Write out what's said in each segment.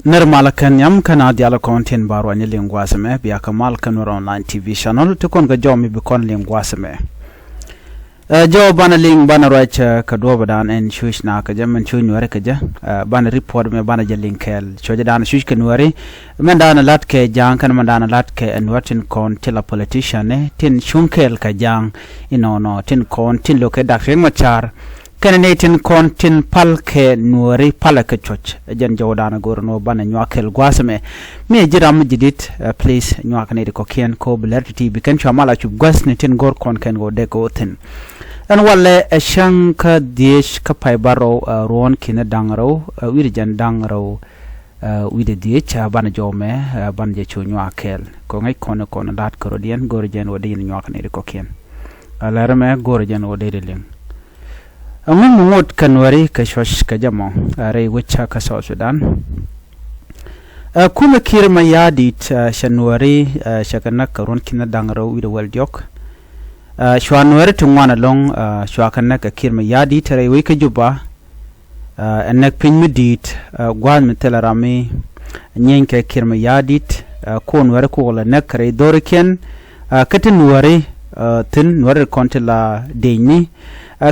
Normal kan yam kana diala content baro anya lingua seme biya kamal kan online TV channel to kon ga jomi bi kon lingua seme jo bana ling bana right ka do badan en shush na ka jam chu nuare ka ja bana report me bana ja linkel choja dan shush ka nuare men dan lat ke jang kan man dan lat ke en watin kon tela politician ne tin shunkel ka jang no tin kon tin lo ke dak reng machar Canadian kontin palke nuari palaka church jan jawdana gorno bana nyakel gwasame me jiram jidit please nyakane de kokien ko blerti bi kan chamala chub gwasne tin gor kon ken go de ko tin an walle shanka desh ka paibaro ron kina dangro wir jan dangro wide die cha bana jome ban je chu nyakel ko ngai kono kono dat ko dien gor jan wodi nyakane de kokien alarme gor jan wodi de ling Amun mungod kanwari ka shosh ka jamo are wicha ka South Sudan kuma kiir mayardit shanwari shakanak karon kina dangro wida waljok shwanwari tungwana long shwakanak kiir mayardit are wika juba anak pinmidit gwan mitela rami nyenke kiir mayardit konwari kola nak re doriken katinwari tin nwari kontela deini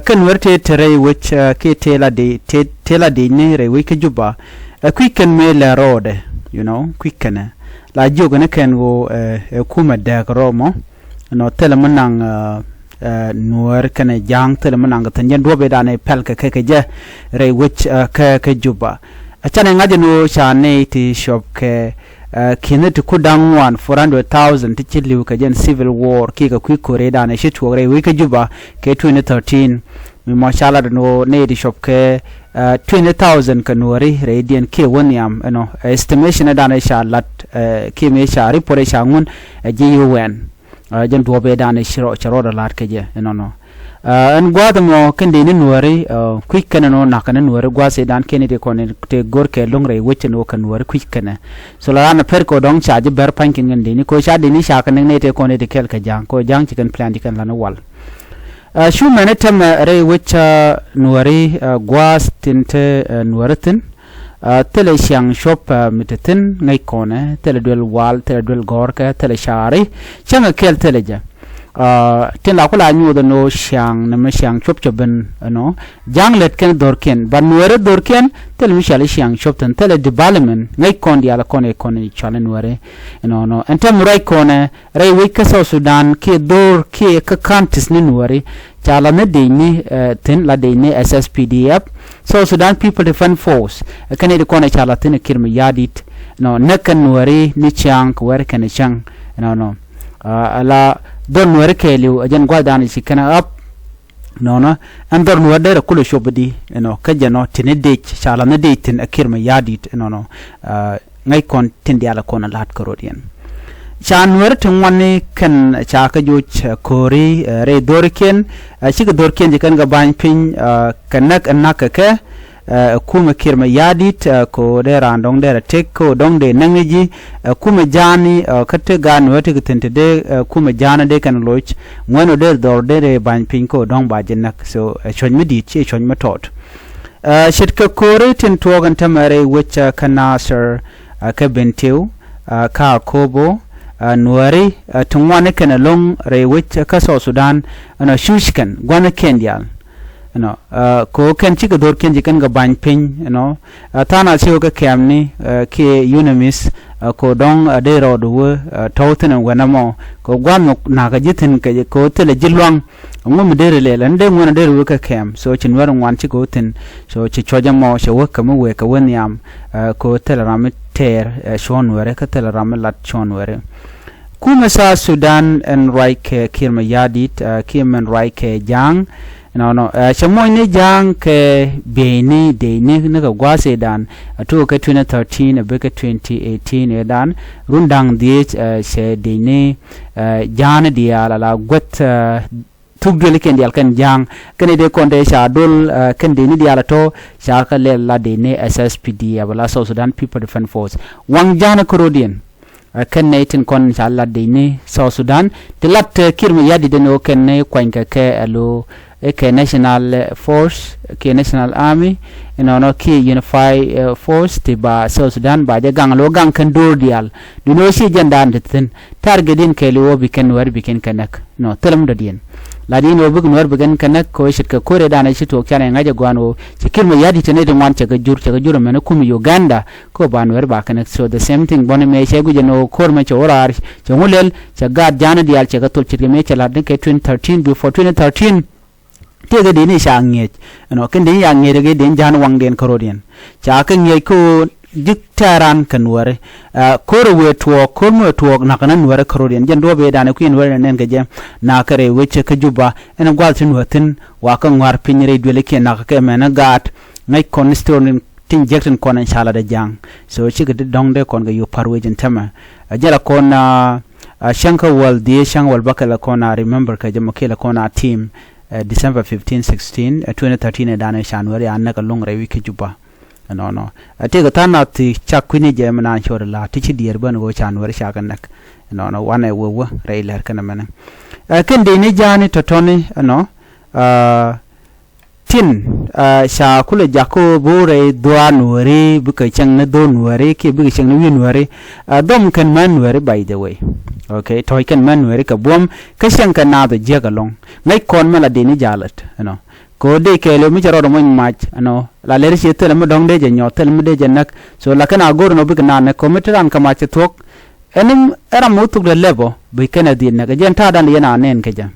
kan werte tere which ke tela de ne re we ke juba quicken me la road quicken la joga ne ken go kuma da romo no tele manang nuer kan jang tele manang tan yen dobe da ne pel ke je re which ke juba achane ngaje no shane ti shop ke kinet ku dangwan 400,000 tichiliu ka jen civil war ki ka kore da ne shitu re we ka juba ke 2013 mi mashallah no ne di shop ke 20,000 ka nuari radian ke wonyam estimation da ne shalat ki me shari pore shangun GUN jen dobe da ne shiro da lat ke je an gwadamo kende ni nuari quick kana no nakana nuari gwase dan kene de kone te gorke longre weche no kan nuari quick kana so la na per ko dong chaje ber pankin ngende ni ko cha de ni shaka ne te kone de kel ka jang ko jang chicken plan dikan lana wal shu menetam re wecha nuari gwas tinte nuaratin tele shang shop mitetin ngai kone tele dwel wal tele dwel gorka tele shari changa kel tele ja tin la kula nyu do no shang na ma shang chop choben jang let ken dorken ban nuere dorken tel mi shali shang chop tan tel development ngai kon dia la kone chalen nuere entem rai kone rai we ka South Sudan ke dor ke ka kantis ni nuere chala ne de ni tin la de ni SSPDF South Sudan People Defense Force kane de kone chala tin kirmi yadit ne kan nuere ni chang ko wer kan chang ala don nuere keliu ajan gwadani sikana up andor nuere de kulo shobdi kajano tinedech chala ne de tin akirma yadit ngai kon tin diala kon lat korodian chan nuere tungwani kan chaka juch kori re dorken shiga dorken jikan ga ban pin kanak anaka ke kuma kirma yadit ko de randong de tek ko dong de nangiji kuma jani katte gan wati gtente de kuma jana de kan loch ngono de dor de ban pin ko dong ba jenak so chon midi che chon matot shit ka kore tin togan tamare which kanasar ka bentiu ka kobo nuari tungwane kan long re which ka South Sudan shushkan gwana kendial ko ken chi dor ken jikan ga ban pin tana chiu ka kamni ke unamis ko dong de ro do tawten wanamo ko gwam na ga jitin ke ko tele jilwang ngum de le lande ngona de ru ka kam so chin war ngwan chi ko tin so chi choja mo so wa kam we ka wonyam ko tele ram ter shon were ka tele ram lat shon were kuma sa Sudan en right kirma yadit kimen right jang chamoy ne jang ke beni de ne ga gwase dan to ka 2013 be ka 2018 dan rundang die she de ne jana dia la gwet tugel ken dial kan jang ken de konde sha dol ken de ni dia la to sha ka le la de ne SSPD abala South Sudan People Defense Force wang jana korodien kɛnɛ tin kon inshallah dini South Sudan tilat kir me yadi deno kɛnɛ kwanka ke alo ke national force ke national army inono ki unify force ti ba South Sudan ba de gang lo gang kan dur dial dino si jandan tin targetin ke lo biken war biken kanak no telam dadien ladin obug Nuer bigen kanak ko shit ka kore dana shi to kyana ngaje gwano kir me yadi tene de wan chaga jur men kum Uganda ko ba Nuer ba kanak so the same thing bone me shegu jeno kor me chorar chongulel chaga jana dial chaga tol chit me chala de ke 2013 before 2013 tega dini shangye no ken den yangye de den jan wang den korodian cha kan ye ko diktaran kan ware koro we to ko mo to na kan ware korodian jan do be dana ku en ware nen gaje na kare weche ka juba en gwal tin watin wa kan war pinire dole ke na ka mena gat ngai constitution tin jekten kon inshallah da jang so chi ga dong de kon ga yu parwe jen tama jala kon shanka wal die shang wal bakala kon remember ka jama kela kon team December 15 16 2013 dana January annaka long rewi ke juba no ate ga tana ti chakwini je mana chor la ti chi dier ban go January shakan nak no wana wo reiler kana mana ken de ni jani totoni no tin sha kula jako bore dwa Nueri buka chang na do Nueri ke buka chang na Nueri dom kan man Nueri by the way okay toy kan man Nueri ka bom ka chang kan na do jega long ngai kon mala de ni jalat no ko de ke lo mi jaro mo mach no la ler chi tel mo dong de je nyotel mo de je nak so la kana gor no buka na ne ko metran ka ma che tok enim era mo tuk de lebo bi kana din na ga jen ta dan yana nen ka jan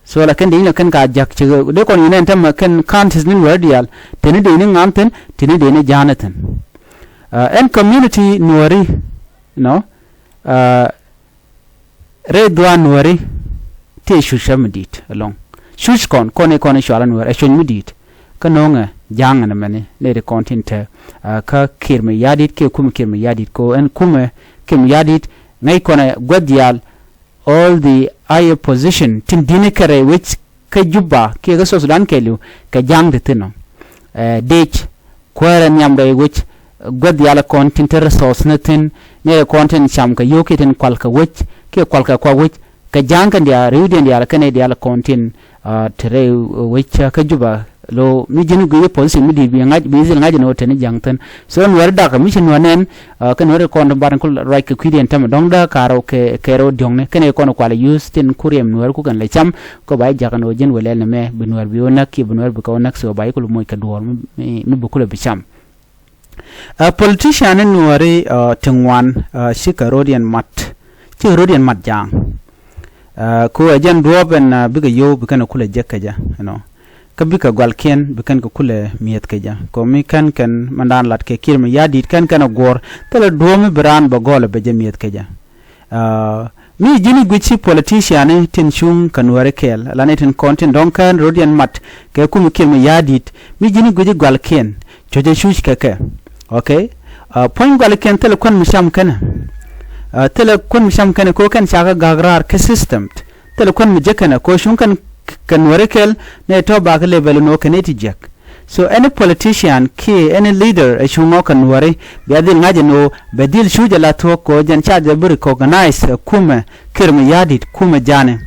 so la kan de kan ka jak che de kon inen tam kan his nin wordial tene de ni ngamten tene de ni janatan and community Nueri no red one Nueri te shusham dit along shush kon shwala Nueri shun midit kanonga jang na mane le de content ka kir me yadit ke kum kir me yadit ko en kum kim yadit ngai kona gwadial all the higher position tin dinikare which ka juba ke ga so Sudan kelu ka jang de tino dech kwara nyamre which god yala content resource natin ne content cham ka yokitin kwalka which ke kwalka kwa which ka jang kan dia rewden dia kan dia la content tere which ka juba lo mi jini go position mi di bi ngaj bi zil ngaj no ten jangtan so Nuer da ka mission wanen kan Nuer kon baran kul right ka kwiden tam dong da karo ke kero jongne kene kon kwala use tin kuriem Nuer ku kan le cham ko bay jakano jin wele ne me bi Nuer bi onak ki bi Nuer bi ko nak so bay kul moy ka dor mi bu kul bi cham politician Nueri tingwan shikarodian mat chirodian mat jang ko ajan duoben bi ga yo bi kan kul jekka ja no kabika gwalken bikan ko kule miyet keja ko mi kan mandan lat ke kirma yadit kan gor tele domi bran ba gole be jamiyet keja mi jini guchi politician tin chung kan ware kel lanetin content donkan rodian mat ke kum kirma yadit mi jini guji gwalken joje shush keke okay point gwalken tele kon misham kana ko kan chaka gagrar ke system tele kon mi jekana ko shun kan Nueri kel ne to back level no kaneti jack so any politician any leader a shungo kan Nueri be adil ngaje no bedil shuja la to ko jan charge be recognize kuma kirma yadit kuma jane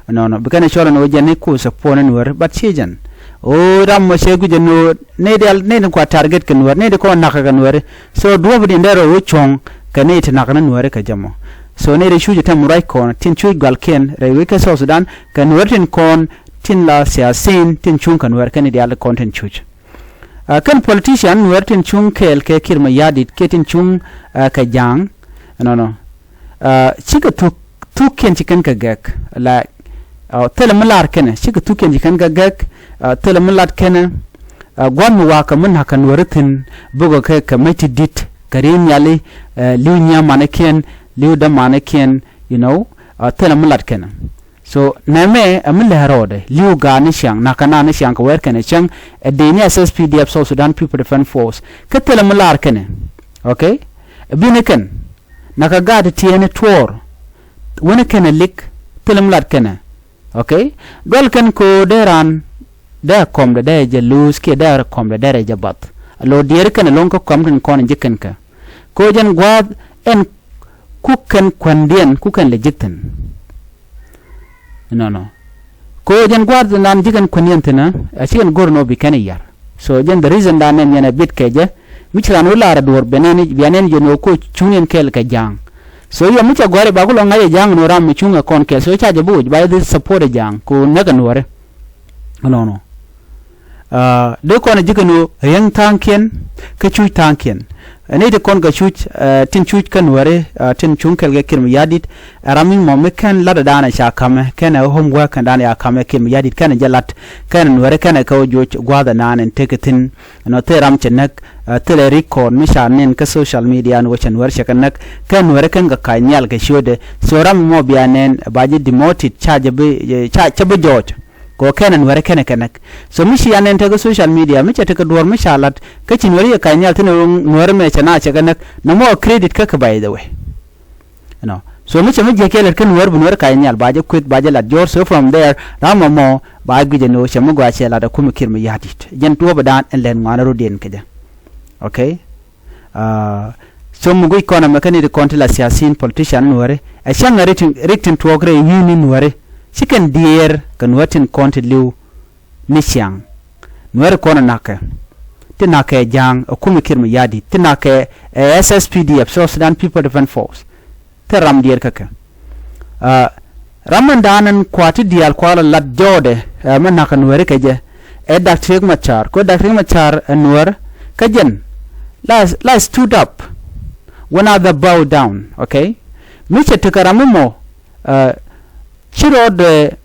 no bikane shola no jane ko support Nueri but chijan o ram mo shegu jeno ne ko target kan Nueri ne ko nakka kan Nueri so do bi ndero wo chong kaneti nakana Nueri ka jamo so ne shuja tam right kon tin chui galken rewe ka South Sudan kan wertin kon tin la siasin tin chung kan wer kan ideal content chuj kan politician wertin chung kel ke kirma yadit ke tin chung ka jang no chika tu ken chikan ka gak la tele malar ken chika tu ken chikan ka gak tele malat ken gwan wa ka mun hakan wertin bugo ke ka meti dit karin yali linya maneken liu da maneken tele malat ken so name amle harode liu ga ni shang nakana ni shang ka wer ken chang deni SSPDF South Sudan People Defense Force ka tele malar ken okay bineken naka ga de tiene tor wona ken lik tele malat ken okay gol ken ko deran da kom de je lose ke da kom de je bat lo dier ken lon ko kom den kon jiken ka ko jan gwad en kukan kwandien kukan lejitin no ko jen guard nan jigan kwandien tina asigan gorno bi kan yar so jen the reason da nen yana bit keje michran wala ra dor beneni bianen jeno ko chungen kel ka jang so yo micha gore ba gulo ngaye jang no ram chunga kon kel so chaje buj ba this support jang ko naga nore no de ko na jigano yang tankien ka chu tankien ne de kon ga chu tin chu kan ware tin chung kel ga kirm yadit aramin mo mekan lada dana sha kame kana homework kan dana ya kame kirm yadit kana jalat kana ware kana ka jo gwada nanen teketin no teram chenak tele record misha nen ka social media no chen war shakanak kan ware kan ga kanyal ga shode so ram mo bianen baji demoted charge be chabe jot ko kenan ware kana kanak so mishi yanen ta ga social media micha ta ka duwar misha lat kacin wari ka nyal tana nuwar me chana chaganak na mo credit ka by the way so micha mi jekeler kan nuwar bunwar ka nyal baje quit baje lat jor so from there rama mo ba gije no shamu gwa chela da kuma kirmi yadit jen to badan en len ngana rodin kaja okay so mu gui kona makani de kontila siyasin politician nuware a shanga written to ogre yuni nuware chicken deer kan watin konti liu nishang nuware kona naka tinake jang kuma kirmi yadit tinake SSPDF so Sudan People Defense Force teram dier kaka ramandanan kwati dial kwala lat jode manaka nuware kaje driek machar ko driek machar nuwar kajen la stood up when other bow down okay miche tekaramumo chiro de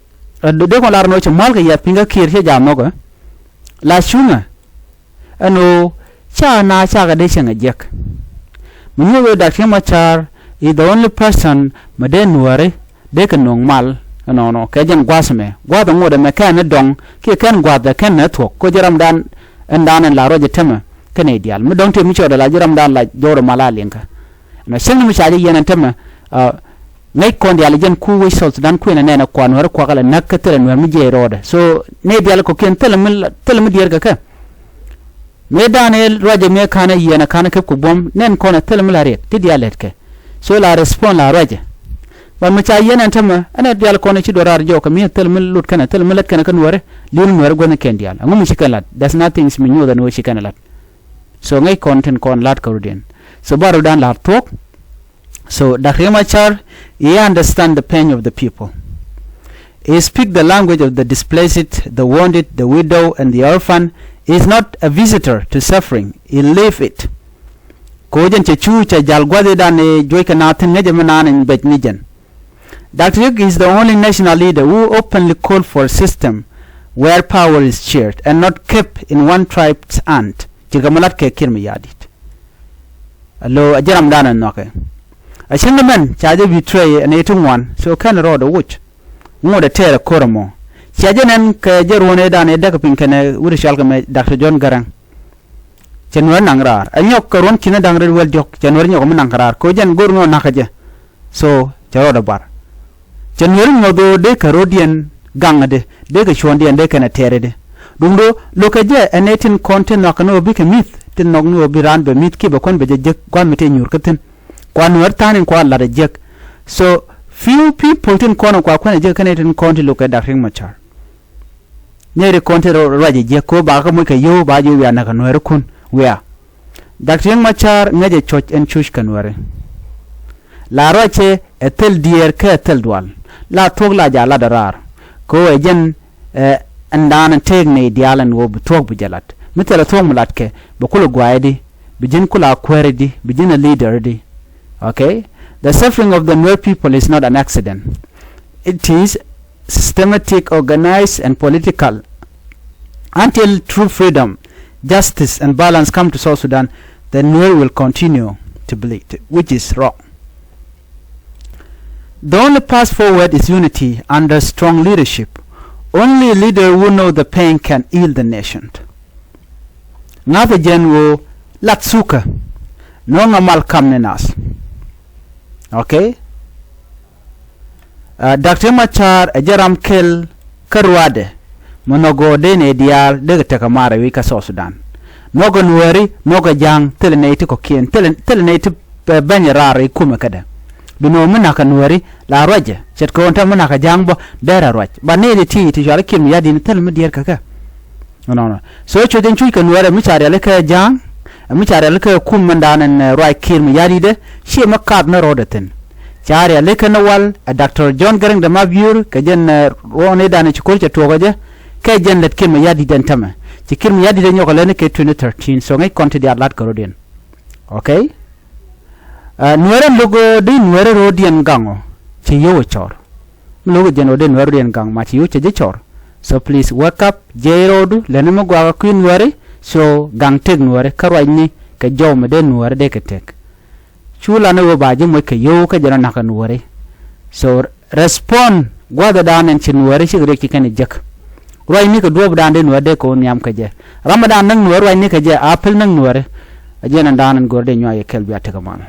ko larno che malga ya pinga kir che jamoga la shunga ano cha ga de shenga jek munyo driek machar is the only person maden nuare de kan nong mal no kajen gwasme gwada ngode me kan dong ki kan gwada kan network ko jaram dan andan la roje tema kan ideal mu dong te mi choda la jaram dan la joro mala linka no sen mi chaji yenen tema ngai kon dial jen ku wi sol dan ku ne na kwan war ko kala nakatele no mi je roda so ne dial ko ken telam dier ka me danel roje me kana yena kana ke ko bom nen kona telam la ret ti dialet ke so la respond la roje ban mu cha yenen tema ana dial kona ci dorar jo ka mi telam lut kana telam lat kana kan wore lin wore gona ken dial ngum ci kalat that's nothing mi nyu da no ci kana lat so ngai content kon lat ka rudin so baru dan la talk so driek machar he understand the pain of the people. He speak the language of the displaced, the wounded, the widow and the orphan. He is not a visitor to suffering. He live it. Kojen che chu cha jalgwade dan joy kanatin ngeje manan in bet nijen. Driek is the only national leader who openly called for a system where power is shared and not kept in one tribe's hand. Jigamalat ke kirmi yadit. Allo ajaram danan noke. A shingaman chaje betray an 81 so kan road watch mo da tere koramo chaje nan ka jerone dan e daga pinkane wuri shalga me Dr. John Garang chenwer nangrar anyok karon kina dangre wel jok chenwer nyok nangrar ko jen gorno nakaje so jaroda bar chenwer ngodo de karodian gangade de ga chondien de kana tere de dumdo lokaje an 18 content nakano bi ke myth tin nogno bi ran be myth ki be kon be je kwan mete nyur katen kwan wartanin kwa la rejek so few people tin kono kwa kwana je kana tin konti loka driek machar nere konti raje je ko ba ka muka yo ba je ya na kanwere kun wea driek machar ngaje choch en chush kanwere la roche etel dier ka etel dwal la tog la ja la darar ko ejen andan tegne dialan wo tog bu jalat mitela tog mulat ke ba kula gwaidi bijin kula kweredi bijin a leader di. Okay, the suffering of the Nuer people is not an accident. It is systematic, organized and political. Until true freedom, justice and balance come to South Sudan, the Nuer will continue to bleed, which is wrong. The only path forward is unity under strong leadership. Only a leader who knows the pain can heal the nation. Ngave jenwo latsuka no ngamal kamnenas. Okay, Dr. Machar ajaram kel karwade monogo dene dial de takamara wika South Sudan nogo nueri nogo jang telenate ko kien telenate banyarare kuma kada bino mena ka nueri la roje chet ko onta mena ka jangbo dera roj ba ne de ti jara kir mi yadi ne tel mi der kaka no so cho den chui ka nuere mi chare le ka jang mi chare le ka kum mandanen roi kir mi yadi de she makad na rodaten chare le ka nawal Dr. John Garang da mabiur ka jen rone dane chikol cha togaje ka jen let kir mi yadi den tama ci kir mi yadi de nyoko le ne ke 2013 so ngai konti di atlat ko rodien okay nuere logo de nuere rodien gango ci yo chor logo jeno de nuere rodien gang ma ci yo je chor so please wake up jerodu lene mo gwa ku nuere so gang teg nuere karwai ni ka jawme de nuere de ke tek chula ne wo baje mo ke yo ka jana naka nuere so respond gwa da danen ci nuere ci rek kan jek roi ni ka dob dan de nuere de ko nyam ka je ramadan nang nuere roi ni ka je apple nang nuere ajena danan gorde nyoy kel biya te kamana